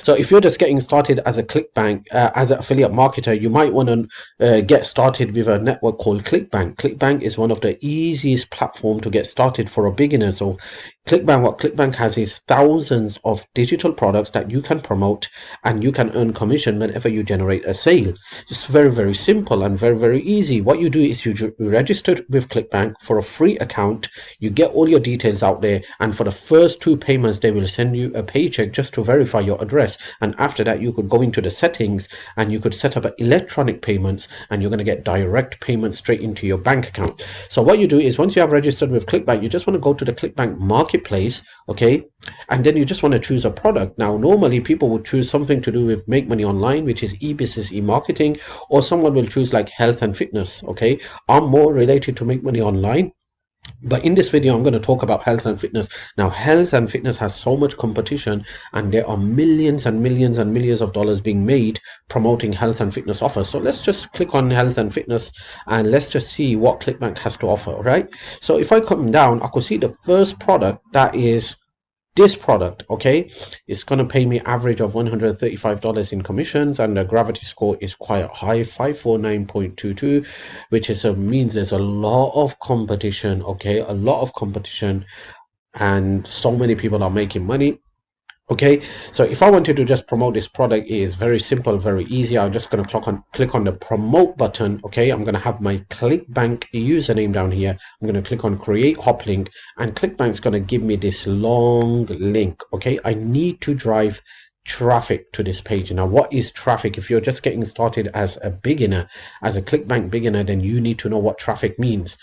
So if you're just getting started as a Clickbank, as an affiliate marketer, you might want to get started with a network called Clickbank. Clickbank is one of the easiest platform to get started for a beginner. So what Clickbank has is thousands of digital products that you can promote, and you can earn commission whenever you generate a sale. It's very, very simple and very, very easy. What you do is you register with Clickbank for a free account. You get all your details out there, and for the first 2 payments, they will send you a paycheck just to verify your address. And after that, you could go into the settings and you could set up electronic payments, and you're going to get direct payments straight into your bank account. So what you do is, once you have registered with Clickbank, you just want to go to the Clickbank marketplace, okay, and then you just want to choose a product. Now normally people would choose something to do with make money online, which is e-business, e-marketing, or someone will choose like health and fitness. Okay, I'm more related to make money online, but in this video, I'm going to talk about health and fitness. Now, health and fitness has so much competition, and there are millions and millions and millions of dollars being made promoting health and fitness offers. So let's just click on health and fitness, and let's just see what Clickbank has to offer, right? So if I come down, I could see the first product, that is this product. Okay, it's going to pay me average of $135 in commissions, and the gravity score is quite high, 549.22, which is means there's a lot of competition. Okay, a lot of competition, and so many people are making money. Okay, so if I wanted to just promote this product, it is very simple, very easy. I'm just going to click on the promote button. Okay, I'm going to have my Clickbank username down here. I'm going to click on create hop link, and Clickbank's going to give me this long link. Okay, I need to drive traffic to this page. Now, what is traffic? If you're just getting started as a beginner, as a Clickbank beginner, then you need to know what traffic means.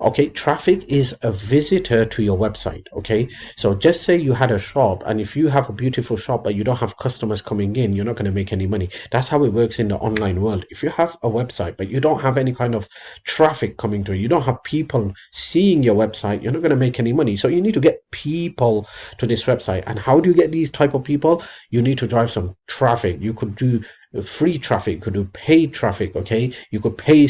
Okay, traffic is a visitor to your website. Okay, so just say you had a shop, and if you have a beautiful shop but you don't have customers coming in, you're not going to make any money. That's how it works in the online world. If you have a website but you don't have any kind of traffic coming to it, you don't have people seeing your website, you're not going to make any money. So you need to get people to this website. And how do you get these type of people? You need to drive some traffic. You could do free traffic, you could do paid traffic. Okay, you could pay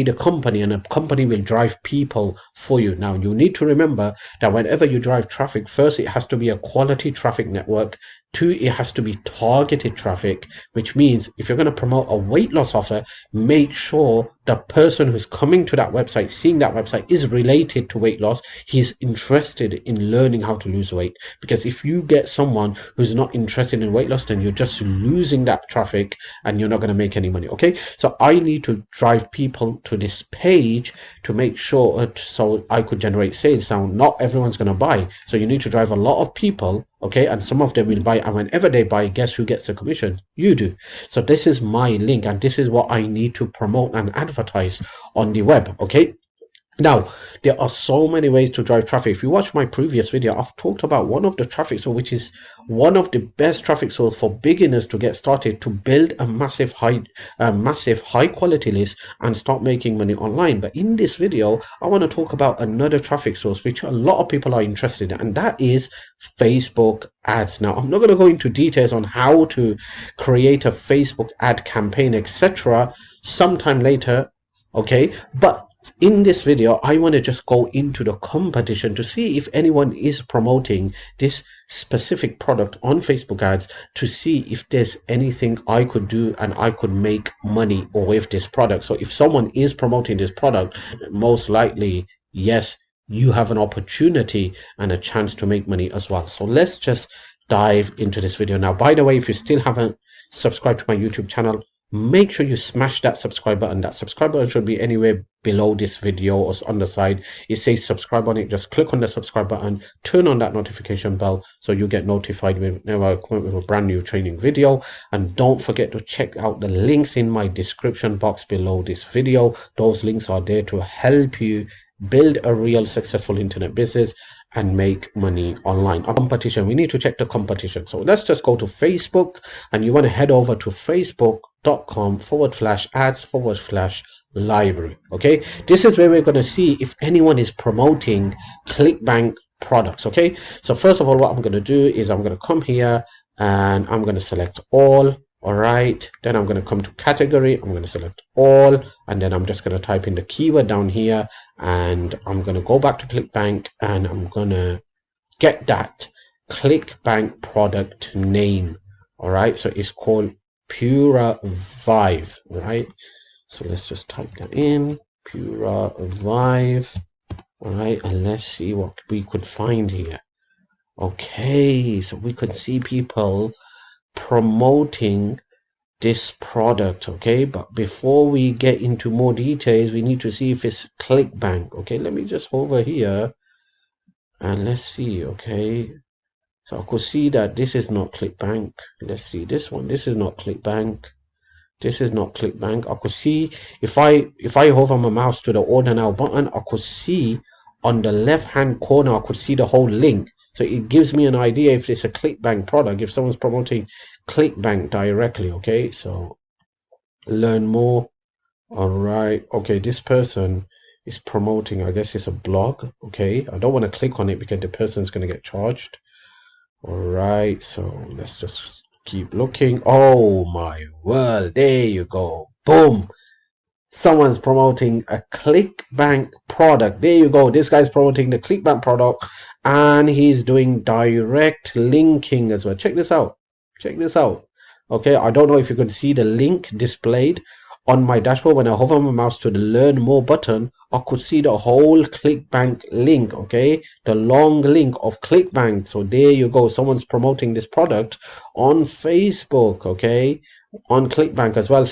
the company, and a company will drive people for you. Now you need to remember that whenever you drive traffic, first it has to be a quality traffic network. 2, it has to be targeted traffic, which means if you're going to promote a weight loss offer, make sure the person who's coming to that website, seeing that website, is related to weight loss. He's interested in learning how to lose weight. Because if you get someone who's not interested in weight loss, then you're just losing that traffic and you're not going to make any money. Okay, so I need to drive people to this page to make sure so I could generate sales. Now, not everyone's going to buy, so you need to drive a lot of people. Okay, and some of them will buy, and whenever they buy, guess who gets the commission? You do. So this is my link, and this is what I need to promote and advertise on the web. Okay, now there are so many ways to drive traffic. If you watch my previous video, I've talked about one of the traffic source, which is one of the best traffic source for beginners to get started, to build a massive high quality list and start making money online. But in this video, I want to talk about another traffic source which a lot of people are interested in, and that is Facebook ads. Now, I'm not going to go into details on how to create a Facebook ad campaign, etc., sometime later. Okay, but in this video, I want to just go into the competition to see if anyone is promoting this specific product on Facebook ads, to see if there's anything I could do and I could make money with this product. So if someone is promoting this product, most likely, yes, you have an opportunity and a chance to make money as well. So let's just dive into this video now. By the way, if you still haven't subscribed to my YouTube channel, make sure you smash that subscribe button. That subscribe button should be anywhere below this video or on the side. It says subscribe on it. Just click on the subscribe button, turn on that notification bell so you get notified whenever I come up with a brand new training video. And don't forget to check out the links in my description box below this video. Those links are there to help you build a real successful internet business and make money online. A competition, we need to check the competition. So let's just go to Facebook, and you want to head over to facebook.com/ads/library. Okay, this is where we're going to see if anyone is promoting Clickbank products. Okay, so first of all, what I'm going to do is I'm going to come here and I'm going to select all. All right, then I'm going to come to category, I'm going to select all, and then I'm just going to type in the keyword down here, and I'm going to go back to Clickbank, and I'm going to get that Clickbank product name. All right, so it's called Pura Vive. All right, so let's just type that in, Pura Vive. All right, and let's see what we could find here. Okay, so we could see people promoting this product. Okay, but before we get into more details, we need to see if it's Clickbank. Okay, let me just over here and let's see. Okay, so I could see that this is not Clickbank. Let's see this one. This is not Clickbank. This is not Clickbank. I could see if I hover my mouse to the order now button, I could see on the left hand corner, I could see the whole link. So it gives me an idea if it's a Clickbank product, if someone's promoting Clickbank directly. Okay, so learn more. All right. Okay, this person is promoting, I guess it's a blog. Okay, I don't want to click on it because the person's going to get charged. All right, so let's just keep looking. Oh my word, there you go. Boom. Someone's promoting a Clickbank product. There you go. This guy's promoting the Clickbank product and he's doing direct linking as well. Check this out. Check this out. Okay, I don't know if you could see the link displayed on my dashboard. When I hover my mouse to the learn more button, I could see the whole Clickbank link. Okay, the long link of Clickbank. So there you go. Someone's promoting this product on Facebook. Okay, on Clickbank as well.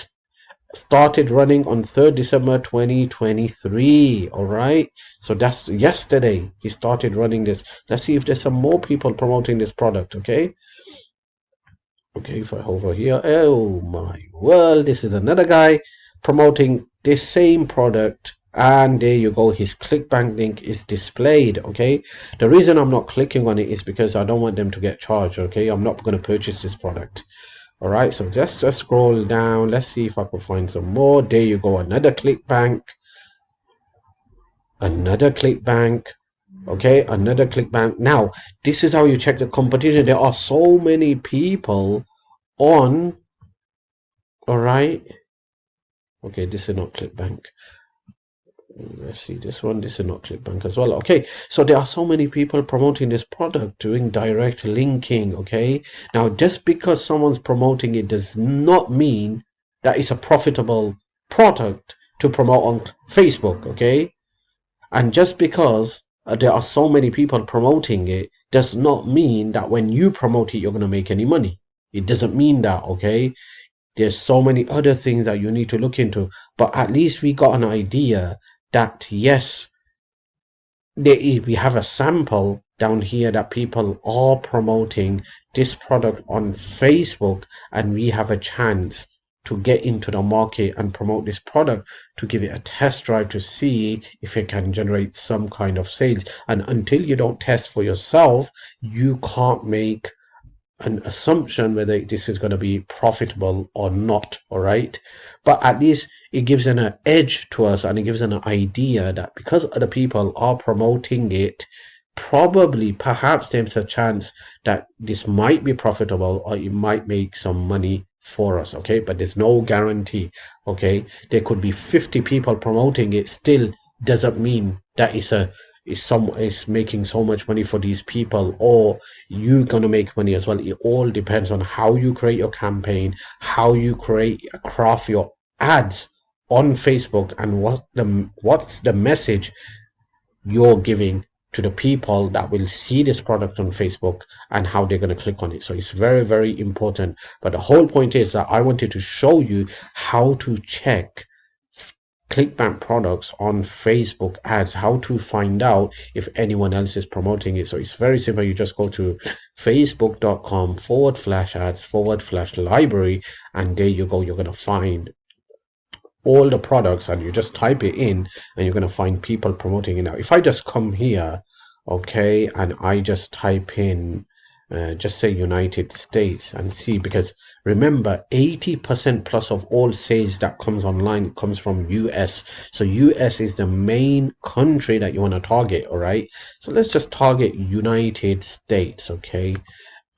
Started running on 3rd December 2023. All right, so that's yesterday he started running this. Let's see if there's some more people promoting this product. Okay, if I hover here, oh my world, this is another guy promoting this same product, and there you go, his Clickbank link is displayed. Okay, the reason I'm not clicking on it is because I don't want them to get charged. Okay, I'm not going to purchase this product. All right, so just scroll down. Let's see if I can find some more. There you go, another Clickbank. Okay, another Clickbank. Now, this is how you check the competition. There are so many people on. All right. Okay, this is not Clickbank. Let's see this one. This is not Clickbank as well. Okay, so there are so many people promoting this product, doing direct linking. Okay, now just because someone's promoting it does not mean that it's a profitable product to promote on Facebook. Okay, and just because there are so many people promoting it does not mean that when you promote it you're going to make any money. It doesn't mean that. Okay, there's so many other things that you need to look into, but at least we got an idea that yes, we have a sample down here that people are promoting this product on Facebook, and we have a chance to get into the market and promote this product to give it a test drive to see if it can generate some kind of sales. And until you don't test for yourself, you can't make an assumption whether this is going to be profitable or not. All right, but at least it gives an edge to us, and it gives an idea that because other people are promoting it, probably perhaps there's a chance that this might be profitable or it might make some money for us. Okay, but there's no guarantee. Okay, there could be 50 people promoting it, still doesn't mean that is making so much money for these people, or you're gonna make money as well. It all depends on how you create your campaign, how you craft your ads on Facebook, and what's the message you're giving to the people that will see this product on Facebook and how they're going to click on it. So it's very, very important. But the whole point is that I wanted to show you how to check Clickbank products on Facebook ads, how to find out if anyone else is promoting it. So it's very simple. You just go to facebook.com/ads/library, and there you go. You're going to find all the products, and you just type it in and you're going to find people promoting it. Now if I just come here, okay, and I just type in just say United States and see, because remember 80% plus of all sales that comes online comes from US. So US is the main country that you want to target. All right, so let's just target United States. Okay,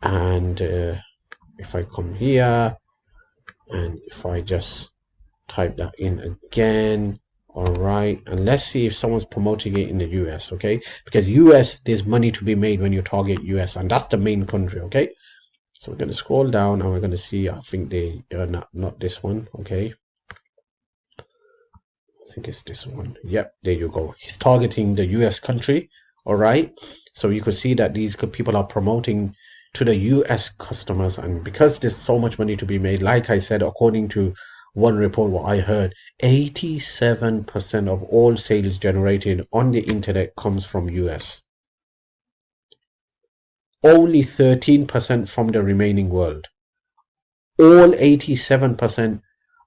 and if I come here and if I just type that in again, all right, and let's see if someone's promoting it in the US. Okay, because US, there's money to be made when you target US, and that's the main country. Okay, So we're going to scroll down and we're going to see, I think they are not this one. Okay. I think it's this one. Yep, there you go. He's targeting the US country. All right. So you could see that these people are promoting to the US customers. And because there's so much money to be made, like I said, according to one report, what I heard, 87% of all sales generated on the internet comes from US. Only 13% from the remaining world. All 87%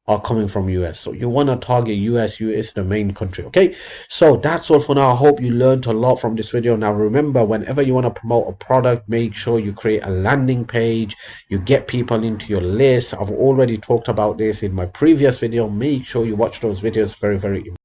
are coming from US. So you want to target US. US the main country. Okay, so that's all for now. I hope you learned a lot from this video. Now remember, whenever you want to promote a product, make sure you create a landing page, you get people into your list. I've already talked about this in my previous video. Make sure you watch those videos. Very, very important.